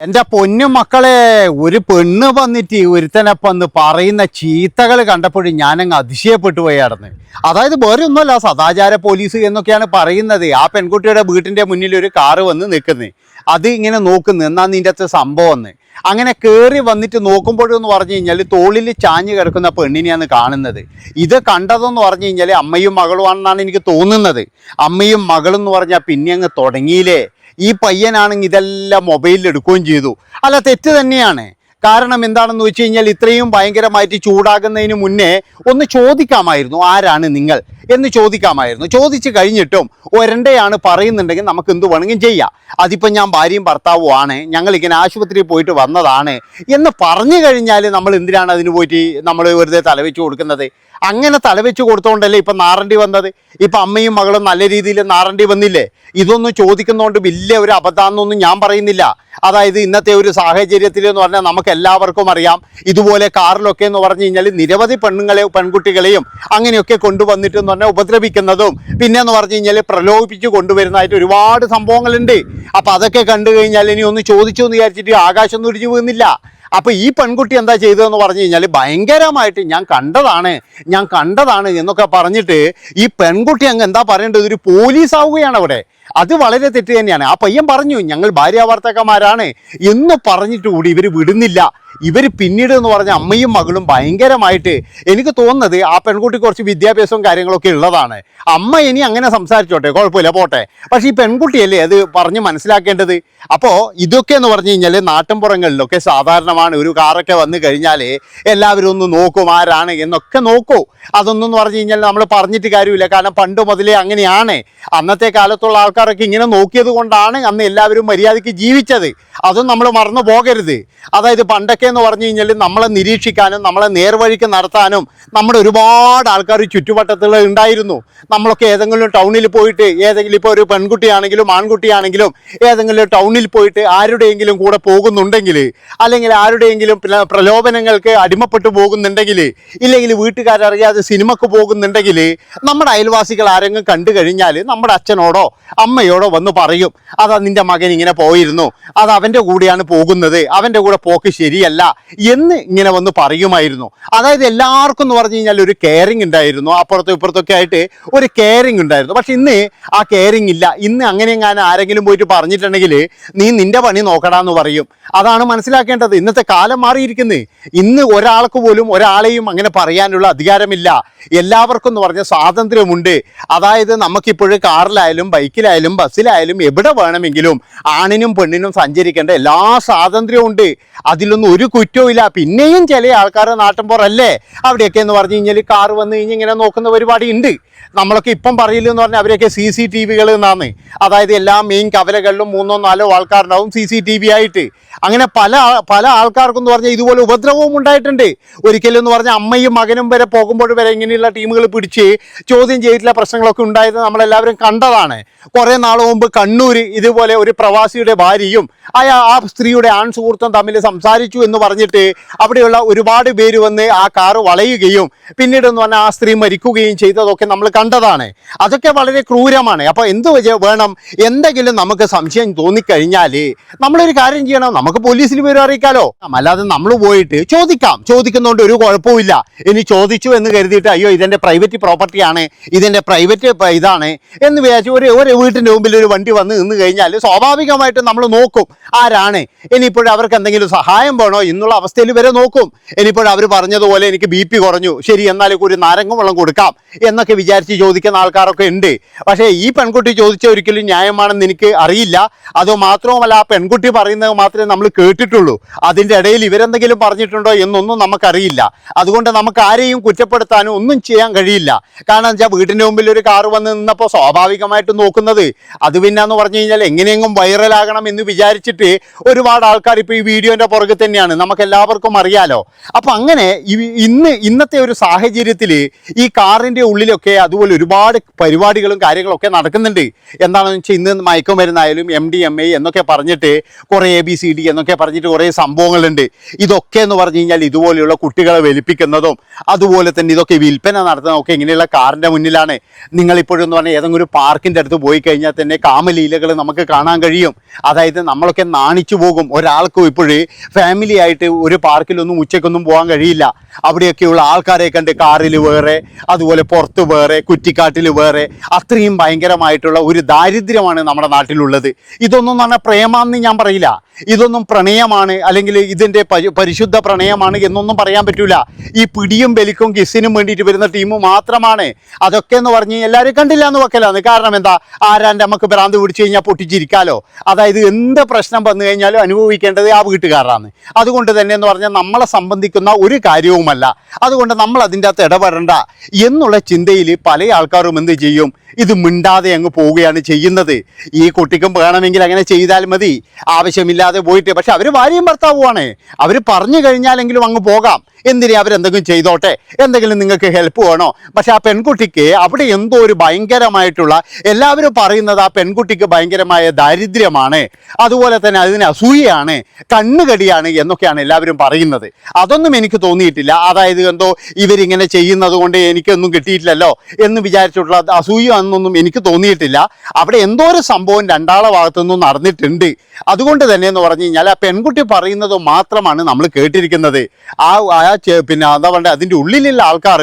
എൻ്റെ പൊന്നു മക്കളെ, ഒരു പെണ്ണ് വന്നിട്ട് ഒരുത്തനപ്പന്ന് പറയുന്ന ചീത്തകൾ കണ്ടപ്പോഴും ഞാനങ്ങ് അതിശയപ്പെട്ടു പോയായിരുന്നു. അതായത് വേറെ ഒന്നുമല്ല, സദാചാര പോലീസ് എന്നൊക്കെയാണ് പറയുന്നത്. ആ പെൺകുട്ടിയുടെ വീട്ടിൻ്റെ മുന്നിൽ ഒരു കാറ് വന്ന് നിൽക്കുന്നത്, അത് ഇങ്ങനെ നോക്കുന്നു, എന്നാ നിൻ്റെ അകത്ത് സംഭവം എന്ന്. അങ്ങനെ കയറി വന്നിട്ട് നോക്കുമ്പോഴെന്ന് പറഞ്ഞു കഴിഞ്ഞാൽ തോളിൽ ചാഞ്ഞ് കിടക്കുന്ന പെണ്ണിനെയാണ് കാണുന്നത്. ഇത് കണ്ടതെന്ന് പറഞ്ഞു കഴിഞ്ഞാൽ അമ്മയും മകളുമാണെന്നാണ് എനിക്ക് തോന്നുന്നത്. അമ്മയും മകളും എന്ന് പറഞ്ഞാൽ പിന്നെ അങ്ങ് തുടങ്ങിയില്ലേ. ഈ പയ്യനാണെങ്കിൽ ഇതെല്ലാം മൊബൈലിൽ എടുക്കുകയും ചെയ്തു. അല്ല, തെറ്റ് തന്നെയാണ്. കാരണം എന്താണെന്ന് വെച്ച് കഴിഞ്ഞാൽ ഇത്രയും ഭയങ്കരമായിട്ട് ചൂടാകുന്നതിന് മുന്നേ ഒന്ന് ചോദിക്കാമായിരുന്നു, ആരാണ് നിങ്ങൾ എന്ന് ചോദിക്കാമായിരുന്നു. ചോദിച്ചു കഴിഞ്ഞിട്ടും ഒരണ്ടയാണ് പറയുന്നുണ്ടെങ്കിൽ നമുക്ക് എന്ത് വേണമെങ്കിലും ചെയ്യാം. അതിപ്പോൾ ഞാൻ ഭാര്യയും ഭർത്താവും ആണ്, ഞങ്ങളിങ്ങനെ ആശുപത്രിയിൽ പോയിട്ട് വന്നതാണ് എന്ന് പറഞ്ഞു കഴിഞ്ഞാൽ നമ്മൾ എന്തിനാണ് അതിന് പോയിട്ട് നമ്മൾ വെറുതെ തലവെച്ച് കൊടുക്കുന്നത്? അങ്ങനെ തലവെച്ച് കൊടുത്തോണ്ടല്ലേ ഇപ്പം നാറണ്ടി വന്നത്. ഇപ്പം അമ്മയും മകളും നല്ല രീതിയിൽ നാറണ്ടി വന്നില്ലേ. ഇതൊന്നും ചോദിക്കുന്നതുകൊണ്ട് വലിയ ഒരു അബദ്ധമെന്നൊന്നും ഞാൻ പറയുന്നില്ല. അതായത് ഇന്നത്തെ ഒരു സാഹചര്യത്തിൽ എന്ന് പറഞ്ഞാൽ നമുക്ക് എല്ലാവർക്കും അറിയാം, ഇതുപോലെ കാറിലൊക്കെ എന്ന് പറഞ്ഞു കഴിഞ്ഞാൽ നിരവധി പെൺകുട്ടികളെയും അങ്ങനെയൊക്കെ കൊണ്ടുവന്നിട്ട് എന്ന് പറഞ്ഞാൽ ഉപദ്രവിക്കുന്നതും പിന്നെ എന്ന് പറഞ്ഞു കഴിഞ്ഞാൽ പ്രലോഭിപ്പിച്ച് കൊണ്ടുവരുന്നതായിട്ട് ഒരുപാട് സംഭവങ്ങളുണ്ട്. അപ്പം അതൊക്കെ കണ്ടു കഴിഞ്ഞാൽ ഇനി ഒന്ന് ചോദിച്ചു എന്ന് വിചാരിച്ചിട്ട് ആകാശം തുടിച്ചു പോകുന്നില്ല. അപ്പോൾ ഈ പെൺകുട്ടി എന്താ ചെയ്തതെന്ന് പറഞ്ഞു കഴിഞ്ഞാൽ ഭയങ്കരമായിട്ട് ഞാൻ കണ്ടതാണ് എന്നൊക്കെ പറഞ്ഞിട്ട് ഈ പെൺകുട്ടി അങ്ങ് എന്താ പറയേണ്ടത്, ഒരു പോലീസ് ആവുകയാണ് അവിടെ. അത് വളരെ തെറ്റ് തന്നെയാണ്. ആ പയ്യൻ പറഞ്ഞു ഞങ്ങൾ ഭാര്യാഭർത്താക്കന്മാരാണ് എന്ന് പറഞ്ഞിട്ട് കൂടി ഇവർ വിടുന്നില്ല. ഇവർ പിന്നീട് എന്ന് പറഞ്ഞാൽ അമ്മയും മകളും ഭയങ്കരമായിട്ട്, എനിക്ക് തോന്നുന്നത് ആ പെൺകുട്ടി കുറച്ച് വിദ്യാഭ്യാസവും കാര്യങ്ങളൊക്കെ ഉള്ളതാണ്. അമ്മ ഇനി അങ്ങനെ സംസാരിച്ചോട്ടെ, കുഴപ്പമില്ല, പോട്ടെ. പക്ഷേ ഈ പെൺകുട്ടിയല്ലേ അത് പറഞ്ഞ് മനസ്സിലാക്കേണ്ടത്. അപ്പോൾ ഇതൊക്കെ എന്ന് പറഞ്ഞു കഴിഞ്ഞാൽ നാട്ടിൻപുറങ്ങളിലൊക്കെ സാധാരണമാണ്. ഒരു കാറൊക്കെ വന്നു കഴിഞ്ഞാൽ എല്ലാവരും ഒന്ന് നോക്കും, ആരാണ് എന്നൊക്കെ നോക്കൂ. അതൊന്നും പറഞ്ഞു കഴിഞ്ഞാൽ നമ്മൾ പറഞ്ഞിട്ട് കാര്യമില്ല. കാരണം പണ്ട് മുതലേ അങ്ങനെയാണ്. അന്നത്തെ കാലത്തുള്ള ആൾക്കാരൊക്കെ ഇങ്ങനെ നോക്കിയത് കൊണ്ടാണ് അന്ന് എല്ലാവരും മര്യാദയ്ക്ക് ജീവിച്ചത്. അതും നമ്മൾ മറന്നു പോകരുത്. അതായത് പണ്ടൊക്കെ എന്ന് പറഞ്ഞു കഴിഞ്ഞാൽ നമ്മളെ നിരീക്ഷിക്കാനും നമ്മളെ നേർവഴിക്ക് നടത്താനും നമ്മുടെ ഒരുപാട് ആൾക്കാർ ചുറ്റുവട്ടത്തിൽ ഉണ്ടായിരുന്നു. നമ്മളൊക്കെ ഏതെങ്കിലും ടൗണിൽ പോയിട്ട്, ഏതെങ്കിലും ഇപ്പോൾ ഒരു പെൺകുട്ടിയാണെങ്കിലും ആൺകുട്ടിയാണെങ്കിലും ഏതെങ്കിലും ടൗണിൽ പോയിട്ട് ആരുടെയെങ്കിലും കൂടെ പോകുന്നുണ്ടെങ്കിൽ, അല്ലെങ്കിൽ ആരുടെയെങ്കിലും പ്രലോഭനങ്ങൾക്ക് അടിമപ്പെട്ടു പോകുന്നുണ്ടെങ്കിൽ, ഇല്ലെങ്കിൽ വീട്ടുകാരറിയാതെ സിനിമക്ക് പോകുന്നുണ്ടെങ്കിൽ നമ്മുടെ അയൽവാസികൾ ആരെങ്കിലും കണ്ടു കഴിഞ്ഞാൽ നമ്മുടെ അച്ഛനോടോ അമ്മയോടോ വന്ന് പറയും, അതാ നിൻ്റെ മകൻ ഇങ്ങനെ പോയിരുന്നു, അത് അവൻ്റെ കൂടെയാണ് പോകുന്നത്, അവൻ്റെ കൂടെ പോക്ക് ശരിയല്ല എന്ന് ഇങ്ങനെ വന്ന് പറയുമായിരുന്നു. അതായത് എല്ലാവർക്കും എന്ന് പറഞ്ഞു കഴിഞ്ഞാൽ ഒരു കെയറിങ് ഉണ്ടായിരുന്നു. അപ്പുറത്തും ഇപ്പുറത്തൊക്കെ ആയിട്ട് ഒരു കെയറിങ് ഉണ്ടായിരുന്നു. പക്ഷെ ഇന്ന് ആ കെയറിങ് ഇല്ല. ഇന്ന് അങ്ങനെ എങ്ങാനും ആരെങ്കിലും പോയിട്ട് പറഞ്ഞിട്ടുണ്ടെങ്കിൽ നീ നിൻ്റെ പണി നോക്കടാന്ന് പറയും. അതാണ് മനസ്സിലാക്കേണ്ടത്. ഇന്നത്തെ കാലം മാറിയിരിക്കുന്നത്. ഇന്ന് ഒരാൾക്ക് പോലും ഒരാളെയും അങ്ങനെ പറയാനുള്ള അധികാരമില്ല. എല്ലാവർക്കും എന്ന് പറഞ്ഞ സ്വാതന്ത്ര്യമുണ്ട്. അതായത് നമുക്കിപ്പോഴും കാറിലായാലും ബൈക്കിലായാലും ബസ്സിലായാലും എവിടെ വേണമെങ്കിലും ആണിനും പെണ്ണിനും സഞ്ചരിക്കേണ്ട എല്ലാ സ്വാതന്ത്ര്യവും ഉണ്ട്. അതിലൊന്നും ഒരു കുറ്റവും ഇല്ല. പിന്നെയും ചില ആൾക്കാർ നാട്ടിൻപുറല്ലേ, അവിടെയൊക്കെ എന്ന് പറഞ്ഞു കഴിഞ്ഞാൽ കാറ് വന്നു കഴിഞ്ഞാൽ ഇങ്ങനെ നോക്കുന്ന പരിപാടി ഉണ്ട്. നമ്മളൊക്കെ ഇപ്പം പറയില്ലെന്ന് പറഞ്ഞാൽ അവരെയൊക്കെ CCTV എന്നാണ്. അതായത് എല്ലാ മെയിൻ കവലകളിലും 3-4 ആൾക്കാരുണ്ടാവും CCTV ആയിട്ട്. അങ്ങനെ പല ആൾക്കാർക്കും എന്ന് പറഞ്ഞാൽ ഇതുപോലെ ഉപദ്രവവും ഉണ്ടായിട്ടുണ്ട്. ഒരിക്കലും എന്ന് പറഞ്ഞാൽ അമ്മയും മകനും വരെ പോകുമ്പോൾ വരെ ഇങ്ങനെയുള്ള ടീമുകൾ പിടിച്ച് ചോദ്യം ചെയ്തിട്ടുള്ള പ്രശ്നങ്ങളൊക്കെ ഉണ്ടായത് നമ്മളെല്ലാവരും കണ്ടതാണ്. കുറേ നാൾ മുമ്പ് കണ്ണൂർ ഇതുപോലെ ഒരു പ്രവാസിയുടെ ഭാര്യയും ആ സ്ത്രീയുടെ ആൺ സുഹൃത്തും തമ്മിൽ സംസാരിച്ചു എന്ന് പറഞ്ഞിട്ട് അവിടെയുള്ള ഒരുപാട് പേര് വന്ന് ആ കാറ് വളയുകയും പിന്നീട് എന്ന് പറഞ്ഞാൽ ആ സ്ത്രീ മരിക്കുകയും ചെയ്തതൊക്കെ നമ്മൾ കണ്ടതാണ്. അതൊക്കെ വളരെ ക്രൂരമാണ്. അപ്പോൾ എന്ത് വേണം, എന്തെങ്കിലും നമുക്ക് സംശയം തോന്നിക്കഴിഞ്ഞാൽ നമ്മളൊരു കാര്യം ചെയ്യണം, നമുക്ക് പോലീസിൽ വിവരം അറിയിക്കാലോ. അല്ലാതെ നമ്മൾ പോയിട്ട് ചോദിക്കുന്നതുകൊണ്ട് ഒരു കുഴപ്പമില്ല. ഇനി ചോദിച്ചു എന്ന് കരുതിയിട്ട് അയ്യോ ഇതെൻ്റെ പ്രൈവറ്റ് പ്രോപ്പർട്ടിയാണ്, ഇതെൻ്റെ പ്രൈവറ്റ് ഇതാണ് എന്ന് വിചാരിച്ച് ഒരു വീട്ടിൻ്റെ മുമ്പിൽ ഒരു വണ്ടി വന്ന് നിന്ന് കഴിഞ്ഞാൽ സ്വാഭാവികമായിട്ടും നമ്മൾ നോക്കും ആരാണ്. ഇനിയിപ്പോഴും അവർക്ക് എന്തെങ്കിലും സഹായം വേണോ എന്നുള്ള അവസ്ഥയിൽ വരെ നോക്കും. ഇനിയിപ്പോഴും അവർ പറഞ്ഞതുപോലെ എനിക്ക് BP കുറഞ്ഞു, ശരി എന്നാലും ഒരു നാരങ്ങ വെള്ളം കൊടുക്കാം എന്നൊക്കെ വിചാരിച്ച് ചോദിക്കുന്ന ആൾക്കാരൊക്കെ ഉണ്ട്. പക്ഷേ ഈ പെൺകുട്ടി ചോദിച്ച ഒരിക്കലും ന്യായമാണെന്ന് എനിക്ക് അറിയില്ല. അതുമാത്രവുമല്ല, ആ പെൺകുട്ടി പറയുന്നത് മാത്രമേ നമ്മൾ കേട്ടിട്ടുള്ളൂ. അതിൻ്റെ ഇടയിൽ ഇവരെന്തെങ്കിലും പറഞ്ഞിട്ടുണ്ടോ എന്നൊന്നും നമുക്കറിയില്ല. അതുകൊണ്ട് നമുക്ക് ആരെയും കുറ്റപ്പെടുത്താനും ഒന്നും ചെയ്യാൻ കഴിയില്ല. കാരണം വെച്ചാൽ വീട്ടിൻ്റെ മുമ്പിൽ ഒരു കാറ് വന്ന് നിന്നപ്പോൾ സ്വാഭാവികമായിട്ടും നോക്കുന്നത് അത് പിന്നെന്ന് പറഞ്ഞു കഴിഞ്ഞാൽ എങ്ങനെയെങ്കിലും വൈറലാകണം എന്ന് വിചാരിച്ചിട്ട് ഒരുപാട് ആൾക്കാർ ഇപ്പോൾ ഈ വീഡിയോൻ്റെ പുറകെ തന്നെയാണ്. തന്നെയാണ്, നമുക്ക് എല്ലാവർക്കും അറിയാലോ. അപ്പം അങ്ങനെ ഇന്നത്തെ ഒരു സാഹചര്യത്തിൽ ഈ കാറിൻ്റെ ഉള്ളിലൊക്കെ അതുപോലെ ഒരുപാട് പരിപാടികളും കാര്യങ്ങളൊക്കെ നടക്കുന്നുണ്ട്. എന്താണെന്ന് വെച്ചാൽ ഇന്ന് മയക്കുമരുന്നായാലും MDMA എന്നൊക്കെ പറഞ്ഞിട്ട് കുറേ ABCD എന്നൊക്കെ പറഞ്ഞിട്ട് കുറേ സംഭവങ്ങളുണ്ട്. ഇതൊക്കെ എന്ന് പറഞ്ഞു കഴിഞ്ഞാൽ ഇതുപോലെയുള്ള കുട്ടികളെ വലിപ്പിക്കുന്നതും അതുപോലെ തന്നെ ഇതൊക്കെ വിൽപ്പന നടത്തുന്നതൊക്കെ ഇങ്ങനെയുള്ള കാറിൻ്റെ മുന്നിലാണ്. നിങ്ങളിപ്പോഴെന്ന് പറഞ്ഞാൽ ഏതെങ്കിലും ഒരു പാർക്കിൻ്റെ അടുത്ത് പോയി കഴിഞ്ഞാൽ തന്നെ കാമലീലകൾ നമുക്ക് കാണാൻ കഴിയും. അതായത് നമ്മളൊക്കെ നാണിച്ചു പോകും. ഒരാൾക്കും ഇപ്പോഴേ ഫാമിലി ആയിട്ട് ഒരു പാർക്കിലൊന്നും ഉച്ചയ്ക്കൊന്നും പോകാൻ കഴിയില്ല. അവിടെയൊക്കെയുള്ള ആൾക്കാരെ കണ്ട് കാറിൽ വേറെ, അതുപോലെ പുറത്ത് വേറെ, കുറ്റിക്കാട്ടിൽ വേറെ, അത്രയും ഭയങ്കരമായിട്ടുള്ള ഒരു ദാരിദ്ര്യമാണ് നമ്മുടെ നാട്ടിലുള്ളത്. ഇതൊന്നും പറഞ്ഞാൽ പ്രേമാന്ന് ഞാൻ പറയില്ല, ഇതൊന്നും പ്രണയമാണ് അല്ലെങ്കിൽ ഇതിൻ്റെ പരിശുദ്ധ പ്രണയമാണ് എന്നൊന്നും പറയാൻ പറ്റൂല. ഈ പിടിയും ബലിക്കും കിസ്സിനും വേണ്ടിയിട്ട് വരുന്ന ടീം മാത്രമാണ്. അതൊക്കെ എന്ന് പറഞ്ഞ് എല്ലാവരും കണ്ടില്ല എന്ന് വെക്കലാണ്. കാരണം എന്താ, ആരാൻ്റെ നമുക്ക് ഭ്രാന്ത് പിടിച്ചു കഴിഞ്ഞാൽ പൊട്ടിച്ചിരിക്കാലോ. അതായത് എന്ത് പ്രശ്നം വന്നു കഴിഞ്ഞാലും അനുഭവിക്കേണ്ടത് ആ വീട്ടുകാരാണ്. അതുകൊണ്ട് തന്നെ എന്ന് പറഞ്ഞാൽ നമ്മളെ സംബന്ധിക്കുന്ന ഒരു കാര്യവുമല്ല. അതുകൊണ്ട് നമ്മൾ അതിൻ്റെ അകത്ത് ഇടപെടണ്ട എന്നുള്ള ചിന്തയിൽ പല ആൾക്കാരും എന്ത് ചെയ്യും, ഇത് മിണ്ടാതെ അങ്ങ് പോവുകയാണ് ചെയ്യുന്നത്. ഈ കുട്ടിക്കും വേണമെങ്കിൽ അങ്ങനെ ചെയ്താൽ മതി, ആവശ്യമില്ലാതെ പോയിട്ട്. പക്ഷെ അവർ ഭാര്യയും ഭർത്താവുമാണ്, അവർ പറഞ്ഞു കഴിഞ്ഞാലെങ്കിലും അങ്ങ് പോകാം. എന്തിനെ അവരെന്തെങ്കിലും ചെയ്തോട്ടെ, എന്തെങ്കിലും നിങ്ങൾക്ക് ഹെൽപ്പ് വേണോ. പക്ഷെ ആ പെൺകുട്ടിക്ക് അവിടെ എന്തോ ഒരു ഭയങ്കരമായിട്ടുള്ള, എല്ലാവരും പറയുന്നത് ആ പെൺകുട്ടിക്ക് ഭയങ്കരമായ ദാരിദ്ര്യമാണ്, അതുപോലെ തന്നെ അതിന് അസൂയയാണ്, കണ്ണുകടിയാണ് എന്നൊക്കെയാണ് എല്ലാവരും പറയുന്നത്. അതൊന്നും എനിക്ക് തോന്നിയിട്ടില്ല. അതായത് എന്തോ ഇവരിങ്ങനെ ചെയ്യുന്നത് കൊണ്ട് എനിക്കൊന്നും കിട്ടിയിട്ടില്ലല്ലോ എന്ന് വിചാരിച്ചിട്ടുള്ള അസൂയ എന്നൊന്നും എനിക്ക് തോന്നിയിട്ടില്ല. അവിടെ എന്തോ ഒരു സംഭവം രണ്ടാളെ ഭാഗത്തുനിന്നും നടന്നിട്ടുണ്ട്. അതുകൊണ്ട് തന്നെ എന്ന് പറഞ്ഞു കഴിഞ്ഞാൽ ആ പെൺകുട്ടി പറയുന്നത് മാത്രമാണ് നമ്മൾ കേട്ടിരിക്കുന്നത്. പിന്നെ എന്താ പറയുക, അതിൻ്റെ ഉള്ളിലുള്ള ആൾക്കാർ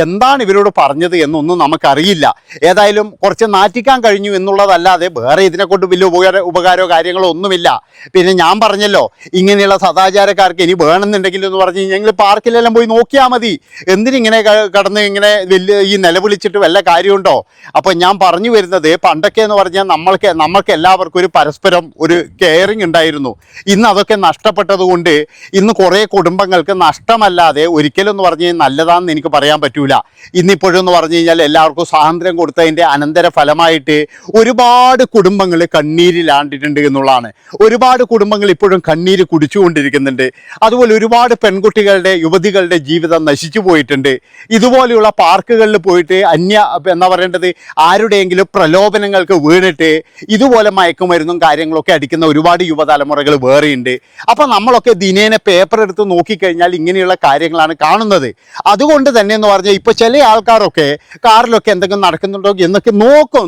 എന്താണ് ഇവരോട് പറഞ്ഞത് എന്നൊന്നും നമുക്കറിയില്ല. ഏതായാലും കുറച്ച് നാറ്റിക്കാൻ കഴിഞ്ഞു എന്നുള്ളതല്ലാതെ വേറെ ഇതിനെക്കൊണ്ട് വലിയ ഉപകാരമോ കാര്യങ്ങളോ ഒന്നുമില്ല. പിന്നെ ഞാൻ പറഞ്ഞല്ലോ, ഇങ്ങനെയുള്ള സദാചാരക്കാർക്ക് ഇനി വേണമെന്നുണ്ടെങ്കിൽ എന്ന് പറഞ്ഞു കഴിഞ്ഞാൽ പാർക്കിലെല്ലാം പോയി നോക്കിയാൽ മതി. എന്തിനിങ്ങനെ കടന്ന് ഇങ്ങനെ വലിയ ഈ നിലവിളിച്ചിട്ട് വല്ല കാര്യമുണ്ടോ? അപ്പോൾ ഞാൻ പറഞ്ഞു വരുന്നത്, പണ്ടൊക്കെ എന്ന് പറഞ്ഞാൽ നമ്മൾക്ക് എല്ലാവർക്കും ഒരു പരസ്പരം ഒരു കെയറിങ് ഉണ്ടായിരുന്നു. ഇന്ന് അതൊക്കെ നഷ്ടപ്പെട്ടത് കൊണ്ട് ഇന്ന് കുറേ കുടുംബങ്ങൾക്ക് നഷ്ടമല്ലാതെ ഒരിക്കലും എന്ന് പറഞ്ഞു കഴിഞ്ഞാൽ നല്ലതാണെന്ന് എനിക്ക് പറയാൻ പറ്റൂല. ഇന്നിപ്പോഴെന്ന് പറഞ്ഞു കഴിഞ്ഞാൽ എല്ലാവർക്കും സ്വാതന്ത്ര്യം കൊടുത്തതിൻ്റെ അനന്തര ഫലമായിട്ട് ഒരുപാട് കുടുംബങ്ങൾ കണ്ണീരിലാണ്ടിട്ടുണ്ട് എന്നുള്ളതാണ്. ഒരുപാട് കുടുംബങ്ങൾ ഇപ്പോഴും കണ്ണീര് കുടിച്ചുകൊണ്ടിരിക്കുന്നുണ്ട്. അതുപോലെ ഒരുപാട് പെൺകുട്ടികളുടെ യുവതികളുടെ ജീവിതം നശിച്ചു പോയിട്ടുണ്ട്. ഇതുപോലെയുള്ള പാർക്കുകളിൽ പോയിട്ട് എന്താ പറയേണ്ടത്, ആരുടെയെങ്കിലും പ്രലോഭനങ്ങൾക്ക് വീണിട്ട് ഇതുപോലെ മയക്കുമരുന്നും കാര്യങ്ങളൊക്കെ അടിക്കുന്ന ഒരുപാട് യുവതലമുറകൾ വേറെയുണ്ട്. അപ്പം നമ്മളൊക്കെ ദിനേന പേപ്പർ എടുത്ത് നോക്കിക്കഴിഞ്ഞാൽ ഇങ്ങനെയുള്ള കാര്യങ്ങളാണ് കാണുന്നത്. അതുകൊണ്ട് തന്നെ എന്ന് പറഞ്ഞാൽ ഇപ്പോൾ ചില ആൾക്കാരൊക്കെ കാറിലൊക്കെ എന്തെങ്കിലും നടക്കുന്നുണ്ടോ എന്നൊക്കെ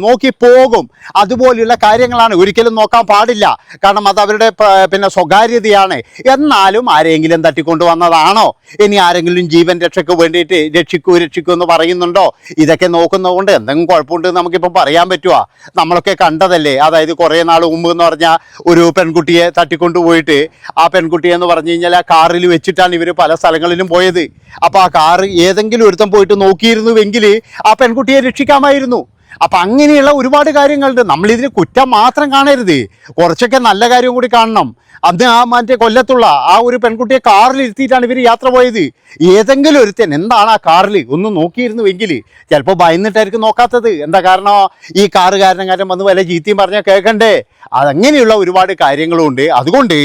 നോക്കി പോകും. അതുപോലെയുള്ള കാര്യങ്ങളാണ്, ഒരിക്കലും നോക്കാൻ പാടില്ല. കാരണം അത് അവരുടെ പിന്നെ സ്വകാര്യതയാണ്. എന്നാലും ആരെങ്കിലും തട്ടിക്കൊണ്ടു വന്നതാണോ, ഇനി ആരെങ്കിലും ജീവൻ രക്ഷയ്ക്ക് വേണ്ടിയിട്ട് രക്ഷിക്കൂ എന്ന് പറയുന്നുണ്ടോ, ഇതൊക്കെ നോക്കുന്നതുകൊണ്ട് എന്തെങ്കിലും കുഴപ്പമുണ്ട് നമുക്കിപ്പം പറയാൻ പറ്റുമോ? നമ്മളൊക്കെ കണ്ടതല്ലേ. അതായത് കുറേ നാൾ മുമ്പ് എന്ന് പറഞ്ഞാൽ ഒരു പെൺകുട്ടിയെ തട്ടിക്കൊണ്ടുപോയിട്ട് ആ പെൺകുട്ടിയെ എന്ന് പറഞ്ഞു കഴിഞ്ഞാൽ ആ കാറിൽ വെച്ചിട്ടാണ് ഇവർ പല സ്ഥലങ്ങളിലും പോയത്. അപ്പോൾ ആ കാറ് ഏതെങ്കിലും ഒരുത്തം പോയിട്ട് നോക്കിയിരുന്നുവെങ്കിൽ ആ പെൺകുട്ടിയെ രക്ഷിക്കാമായിരുന്നു. അപ്പം അങ്ങനെയുള്ള ഒരുപാട് കാര്യങ്ങളുണ്ട്. നമ്മളിതിന് കുറ്റം മാത്രം കാണരുത്, കുറച്ചൊക്കെ നല്ല കാര്യം കൂടി കാണണം. അന്ന് ആ മറ്റേ കൊല്ലത്തുള്ള ആ ഒരു പെൺകുട്ടിയെ കാറിൽ ഇരുത്തിയിട്ടാണ് ഇവർ യാത്ര പോയത്. ഏതെങ്കിലും ഒരുത്തൻ എന്താണ് ആ കാറിൽ ഒന്ന് നോക്കിയിരുന്നുവെങ്കിൽ, ചിലപ്പോൾ ഭയന്നിട്ടായിരിക്കും നോക്കാത്തത്. എന്താ കാരണം, ഈ കാറുകാരൻ വന്ന് വല്ല ചീത്തയും പറഞ്ഞാൽ കേൾക്കണ്ടേ. അതങ്ങനെയുള്ള ഒരുപാട് കാര്യങ്ങളുണ്ട്. അതുകൊണ്ട്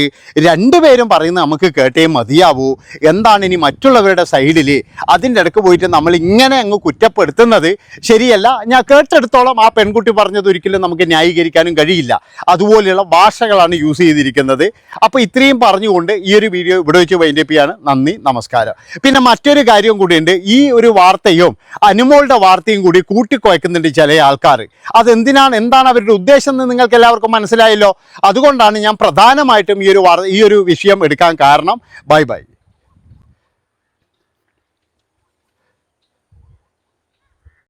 രണ്ടുപേരും പറയുന്നത് നമുക്ക് കേട്ടേ മതിയാവൂ. എന്താണ് ഇനി മറ്റുള്ളവരുടെ സൈഡിൽ അതിൻ്റെ ഇടയ്ക്ക് പോയിട്ട് നമ്മൾ ഇങ്ങനെ അങ്ങ് കുറ്റപ്പെടുത്തുന്നത് ശരിയല്ല. ഞാൻ കേട്ടെടുത്തോളം ആ പെൺകുട്ടി പറഞ്ഞത് ഒരിക്കലും നമുക്ക് ന്യായീകരിക്കാനും കഴിയില്ല. അതുപോലെയുള്ള ഭാഷകളാണ് യൂസ് ചെയ്തിരിക്കുന്നത്. അപ്പോൾ ഇത്രയും പറഞ്ഞുകൊണ്ട് ഈ ഒരു വീഡിയോ ഇവിടെ വെച്ച് വൈൻഡപ്പ് ചെയ്യാണ്. നന്ദി, നമസ്കാരം. പിന്നെ മറ്റൊരു കാര്യം കൂടിയുണ്ട്, ഈ ഒരു വാർത്തയും അനുമോളുടെ വാർത്തയും കൂടി കൂട്ടിക്കുഴക്കുന്നുണ്ട് ചില ആൾക്കാർ. എന്താണ് അവരുടെ ഉദ്ദേശം എന്ന് നിങ്ങൾക്ക് എല്ലാവർക്കും മനസ്സിലായല്ലോ. അതുകൊണ്ടാണ് ഞാൻ പ്രധാനമായിട്ടും ഈ ഒരു വിഷയം എടുക്കാൻ കാരണം. ബൈ.